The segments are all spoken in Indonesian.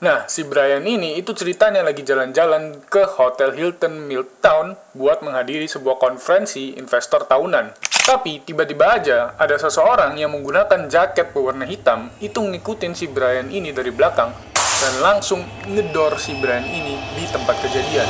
Nah, si Brian ini itu ceritanya lagi jalan-jalan ke Hotel Hilton Midtown buat menghadiri sebuah konferensi investor tahunan. Tapi tiba-tiba aja ada seseorang yang menggunakan jaket berwarna hitam itu ngikutin si Brian ini dari belakang dan langsung ngedor si Brian ini di tempat kejadian.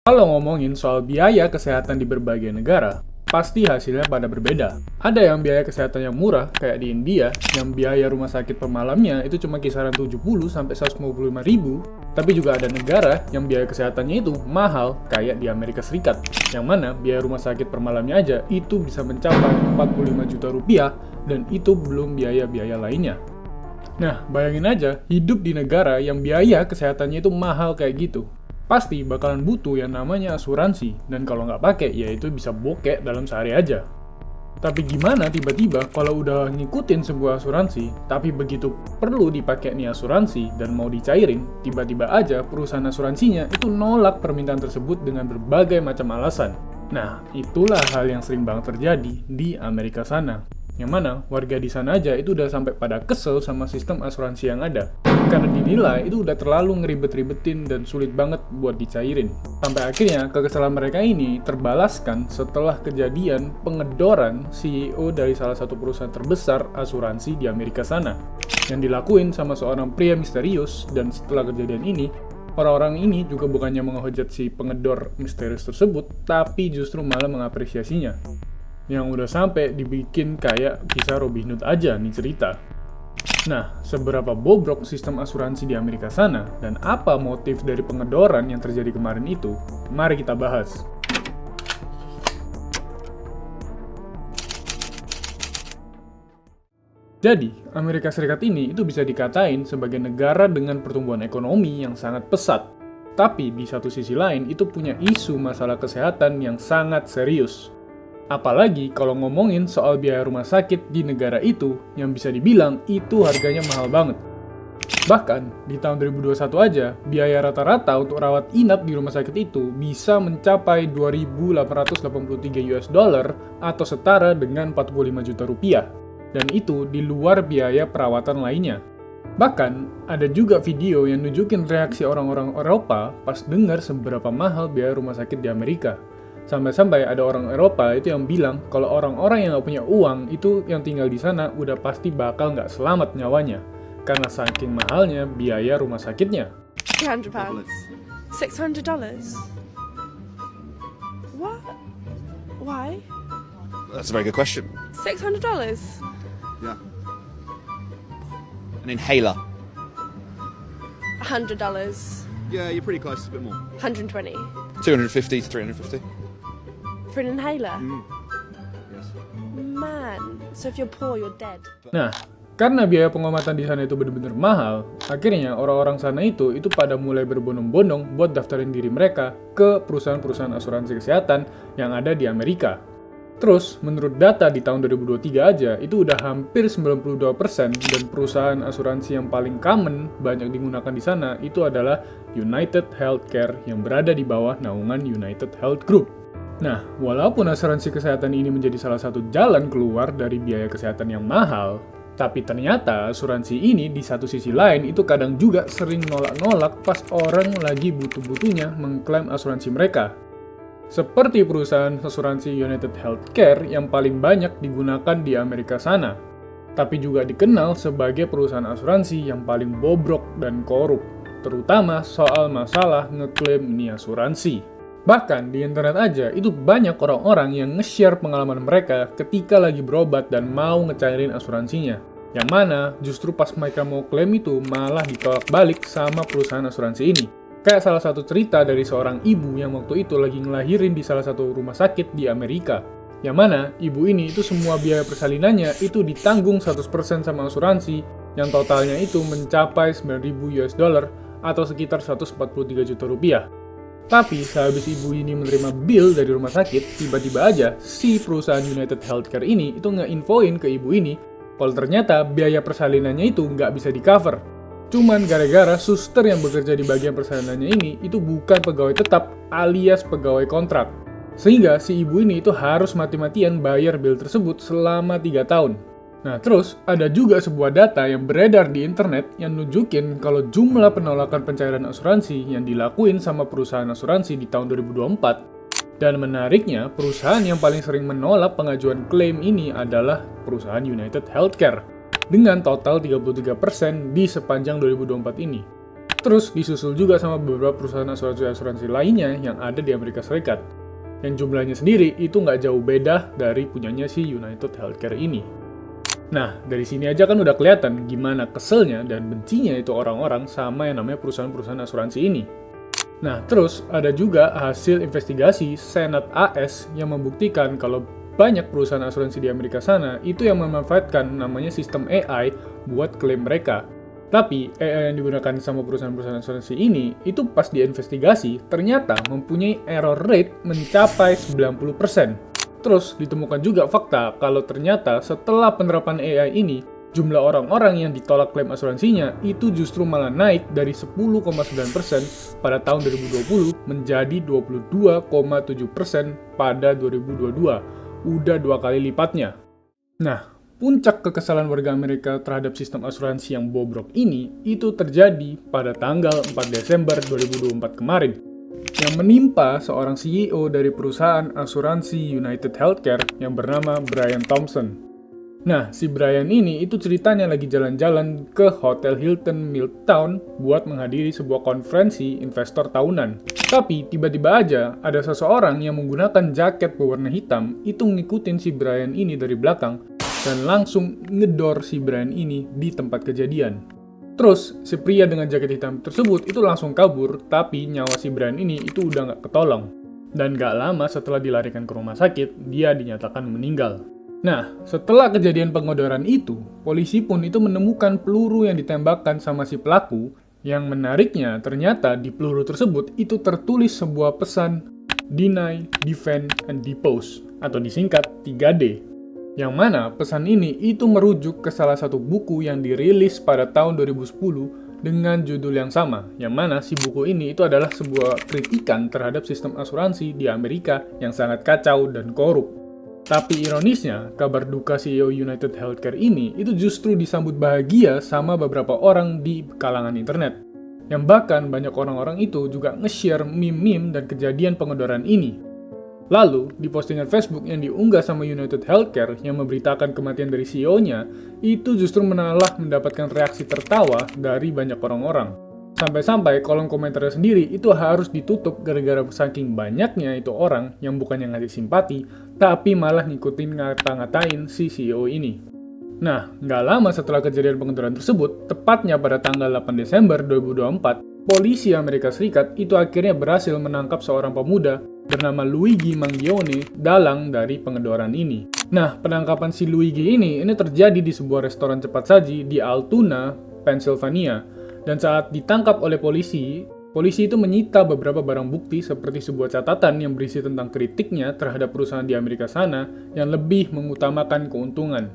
Kalau ngomongin soal biaya kesehatan di berbagai negara, pasti hasilnya pada berbeda. Ada yang biaya kesehatan yang murah, kayak di India, yang biaya rumah sakit per malamnya itu cuma kisaran 70-155 ribu. Tapi juga ada negara yang biaya kesehatannya itu mahal, kayak di Amerika Serikat, yang mana biaya rumah sakit per malamnya aja itu bisa mencapai 45 juta rupiah, dan itu belum biaya-biaya lainnya. Nah, bayangin aja, hidup di negara yang biaya kesehatannya itu mahal kayak gitu. Pasti bakalan butuh yang namanya asuransi, dan kalau nggak pakai, ya itu bisa bokek dalam sehari aja. Tapi gimana tiba-tiba kalau udah ngikutin sebuah asuransi, tapi begitu perlu dipakai nih asuransi dan mau dicairin, tiba-tiba aja perusahaan asuransinya itu nolak permintaan tersebut dengan berbagai macam alasan. Nah, itulah hal yang sering banget terjadi di Amerika sana. Yang mana warga di sana aja itu udah sampai pada kesel sama sistem asuransi yang ada. Karena dinilai itu udah terlalu ngeribet-ribetin dan sulit banget buat dicairin. Sampai akhirnya kekesalan mereka ini terbalaskan setelah kejadian pengedoran CEO dari salah satu perusahaan terbesar asuransi di Amerika sana. Yang dilakuin sama seorang pria misterius, dan setelah kejadian ini, orang-orang ini juga bukannya menghujat si pengedor misterius tersebut, tapi justru malah mengapresiasinya. Yang udah sampai dibikin kayak kisah Robin Hood aja nih cerita. Nah, seberapa bobrok sistem asuransi di Amerika sana, dan apa motif dari pengedoran yang terjadi kemarin itu, mari kita bahas. Jadi, Amerika Serikat ini itu bisa dikatain sebagai negara dengan pertumbuhan ekonomi yang sangat pesat. Tapi di satu sisi lain itu punya isu masalah kesehatan yang sangat serius. Apalagi kalau ngomongin soal biaya rumah sakit di negara itu, yang bisa dibilang itu harganya mahal banget. Bahkan, di tahun 2021 aja, biaya rata-rata untuk rawat inap di rumah sakit itu bisa mencapai 2.883 US dollar atau setara dengan 45 juta rupiah. Dan itu di luar biaya perawatan lainnya. Bahkan, ada juga video yang nunjukin reaksi orang-orang Eropa pas dengar seberapa mahal biaya rumah sakit di Amerika. Sampai-sampai ada orang Eropa itu yang bilang kalau orang-orang yang nggak punya uang itu yang tinggal di sana udah pasti bakal nggak selamat nyawanya karena saking mahalnya biaya rumah sakitnya. £300. $600. What? Why? That's a very good question. $600. Yeah. An inhaler. $100. Yeah, you're pretty close. A bit more. 120. 250 to 350. For an inhaler? Yes. Man. So if you're poor, you're dead. Nah, karena biaya pengobatan di sana itu benar-benar mahal, akhirnya orang-orang sana itu pada mulai berbondong-bondong buat daftarin diri mereka ke perusahaan-perusahaan asuransi kesehatan yang ada di Amerika. Terus, menurut data di tahun 2023 aja, itu udah hampir 92% dan perusahaan asuransi yang paling common banyak digunakan di sana itu adalah United Healthcare yang berada di bawah naungan United Health Group. Nah, walaupun asuransi kesehatan ini menjadi salah satu jalan keluar dari biaya kesehatan yang mahal, tapi ternyata asuransi ini di satu sisi lain itu kadang juga sering nolak-nolak pas orang lagi butuh-butuhnya mengklaim asuransi mereka. Seperti perusahaan asuransi United Healthcare yang paling banyak digunakan di Amerika sana, tapi juga dikenal sebagai perusahaan asuransi yang paling bobrok dan korup, terutama soal masalah ngeklaim ini asuransi. Bahkan di internet aja, itu banyak orang-orang yang nge-share pengalaman mereka ketika lagi berobat dan mau ngecairin asuransinya. Yang mana justru pas mereka mau klaim itu malah ditolak balik sama perusahaan asuransi ini. Kayak salah satu cerita dari seorang ibu yang waktu itu lagi ngelahirin di salah satu rumah sakit di Amerika. Yang mana ibu ini itu semua biaya persalinannya itu ditanggung 100% sama asuransi, yang totalnya itu mencapai 9.000 US dollar atau sekitar 143 juta rupiah. Tapi sehabis ibu ini menerima bill dari rumah sakit, tiba-tiba aja si perusahaan United Healthcare ini itu nge-infoin ke ibu ini kalau ternyata biaya persalinannya itu nggak bisa di-cover. Cuman gara-gara suster yang bekerja di bagian persalinannya ini itu bukan pegawai tetap alias pegawai kontrak. Sehingga si ibu ini itu harus mati-matian bayar bill tersebut selama 3 tahun. Nah, terus ada juga sebuah data yang beredar di internet yang nunjukin kalau jumlah penolakan pencairan asuransi yang dilakuin sama perusahaan asuransi di tahun 2024. Dan menariknya, perusahaan yang paling sering menolak pengajuan klaim ini adalah perusahaan United Healthcare dengan total 33% di sepanjang 2024 ini. Terus disusul juga sama beberapa perusahaan asuransi lainnya yang ada di Amerika Serikat. Yang jumlahnya sendiri itu nggak jauh beda dari punyanya si United Healthcare ini. Nah, dari sini aja kan udah kelihatan gimana keselnya dan bencinya itu orang-orang sama yang namanya perusahaan-perusahaan asuransi ini. Nah, terus ada juga hasil investigasi Senat AS yang membuktikan kalau banyak perusahaan asuransi di Amerika sana itu yang memanfaatkan namanya sistem AI buat klaim mereka. Tapi AI yang digunakan sama perusahaan-perusahaan asuransi ini itu pas diinvestigasi ternyata mempunyai error rate mencapai 90%. Terus ditemukan juga fakta kalau ternyata setelah penerapan AI ini, jumlah orang-orang yang ditolak klaim asuransinya itu justru malah naik dari 10,9% pada tahun 2020 menjadi 22,7% pada 2022. Udah 2 kali lipatnya. Nah, puncak kekesalan warga Amerika terhadap sistem asuransi yang bobrok ini itu terjadi pada tanggal 4 Desember 2024 kemarin, yang menimpa seorang CEO dari perusahaan asuransi United Healthcare yang bernama Brian Thompson. Nah, si Brian ini itu ceritanya lagi jalan-jalan ke Hotel Hilton Midtown buat menghadiri sebuah konferensi investor tahunan. Tapi tiba-tiba aja ada seseorang yang menggunakan jaket berwarna hitam itu ngikutin si Brian ini dari belakang dan langsung ngedor si Brian ini di tempat kejadian. Terus, si pria dengan jaket hitam tersebut itu langsung kabur, tapi nyawa si Brian ini itu udah nggak ketolong. Dan nggak lama setelah dilarikan ke rumah sakit, dia dinyatakan meninggal. Nah, setelah kejadian pengodoran itu, polisi pun itu menemukan peluru yang ditembakkan sama si pelaku, yang menariknya ternyata di peluru tersebut itu tertulis sebuah pesan Deny, Defend, and Depose, atau disingkat 3D. Yang mana pesan ini itu merujuk ke salah satu buku yang dirilis pada tahun 2010 dengan judul yang sama, yang mana si buku ini itu adalah sebuah kritikan terhadap sistem asuransi di Amerika yang sangat kacau dan korup. Tapi ironisnya, kabar duka CEO United Healthcare ini itu justru disambut bahagia sama beberapa orang di kalangan internet. Yang bahkan banyak orang-orang itu juga nge-share meme-meme dan kejadian pengodoran ini. Lalu, di postingan Facebook yang diunggah sama United Healthcare yang memberitakan kematian dari CEO-nya, itu justru malah mendapatkan reaksi tertawa dari banyak orang-orang. Sampai-sampai kolom komentarnya sendiri itu harus ditutup gara-gara saking banyaknya itu orang yang bukannya ngasih simpati, tapi malah ngikutin ngata-ngatain si CEO ini. Nah, nggak lama setelah kejadian pengodoran tersebut, tepatnya pada tanggal 8 Desember 2024, polisi Amerika Serikat itu akhirnya berhasil menangkap seorang pemuda bernama Luigi Mangione dalang dari pengedoran ini. Nah, penangkapan si Luigi ini terjadi di sebuah restoran cepat saji di Altoona, Pennsylvania. Dan saat ditangkap oleh polisi itu menyita beberapa barang bukti seperti sebuah catatan yang berisi tentang kritiknya terhadap perusahaan di Amerika sana yang lebih mengutamakan keuntungan.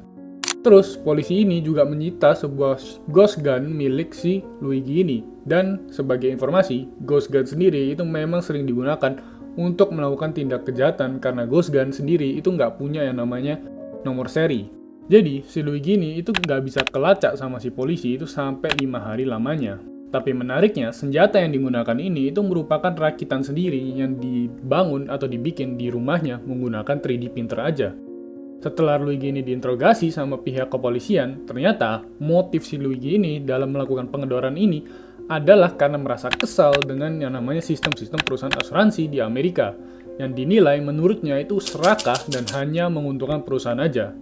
Terus, polisi ini juga menyita sebuah ghost gun milik si Luigi ini. Dan sebagai informasi, ghost gun sendiri itu memang sering digunakan untuk melakukan tindak kejahatan karena ghost gun sendiri itu nggak punya yang namanya nomor seri. Jadi, si Luigi ini itu nggak bisa kelacak sama si polisi itu sampai 5 hari lamanya. Tapi menariknya, senjata yang digunakan ini itu merupakan rakitan sendiri yang dibangun atau dibikin di rumahnya menggunakan 3D printer aja. Setelah Luigi ini diinterogasi sama pihak kepolisian, ternyata motif si Luigi ini dalam melakukan pengedoran ini adalah karena merasa kesal dengan yang namanya sistem-sistem perusahaan asuransi di Amerika, yang dinilai menurutnya itu serakah dan hanya menguntungkan perusahaan aja.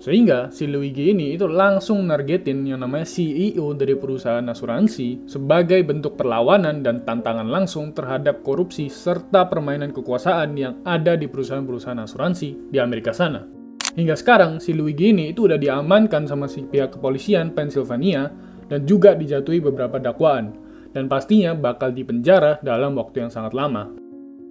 Sehingga si Luigi ini itu langsung nargetin yang namanya CEO dari perusahaan asuransi sebagai bentuk perlawanan dan tantangan langsung terhadap korupsi serta permainan kekuasaan yang ada di perusahaan-perusahaan asuransi di Amerika sana. Hingga sekarang si Luigi ini itu udah diamankan sama si pihak kepolisian Pennsylvania dan juga dijatuhi beberapa dakwaan, dan pastinya bakal dipenjara dalam waktu yang sangat lama.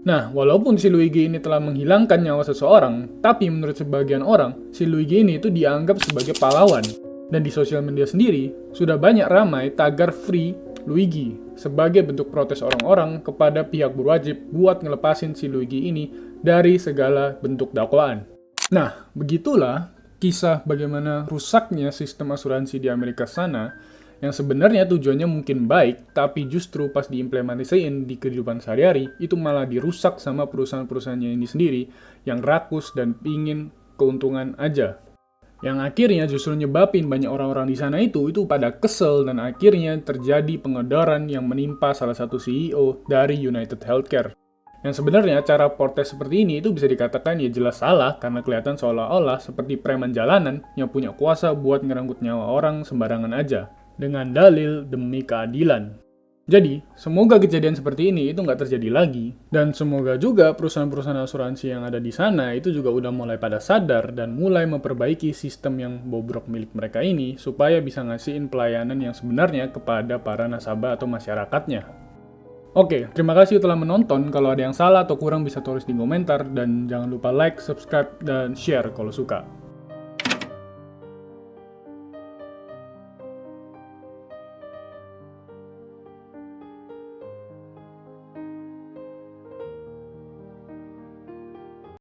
Nah, walaupun si Luigi ini telah menghilangkan nyawa seseorang, tapi menurut sebagian orang, si Luigi ini itu dianggap sebagai pahlawan. Dan di sosial media sendiri, sudah banyak ramai tagar Free Luigi sebagai bentuk protes orang-orang kepada pihak berwajib buat ngelepasin si Luigi ini dari segala bentuk dakwaan. Nah, begitulah kisah bagaimana rusaknya sistem asuransi di Amerika sana, yang sebenarnya tujuannya mungkin baik, tapi justru pas diimplementasiin di kehidupan sehari-hari, itu malah dirusak sama perusahaan-perusahaannya ini sendiri, yang rakus dan pingin keuntungan aja. Yang akhirnya justru nyebabin banyak orang-orang di sana itu pada kesel dan akhirnya terjadi pengedaran yang menimpa salah satu CEO dari United Healthcare. Yang sebenarnya cara protes seperti ini itu bisa dikatakan ya jelas salah karena kelihatan seolah-olah seperti preman jalanan yang punya kuasa buat ngerangkut nyawa orang sembarangan aja dengan dalil demi keadilan. Jadi, semoga kejadian seperti ini itu nggak terjadi lagi. Dan semoga juga perusahaan-perusahaan asuransi yang ada di sana itu juga udah mulai pada sadar dan mulai memperbaiki sistem yang bobrok milik mereka ini supaya bisa ngasihin pelayanan yang sebenarnya kepada para nasabah atau masyarakatnya. Oke, terima kasih telah menonton. Kalau ada yang salah atau kurang bisa tulis di komentar. Dan jangan lupa like, subscribe, dan share kalau suka.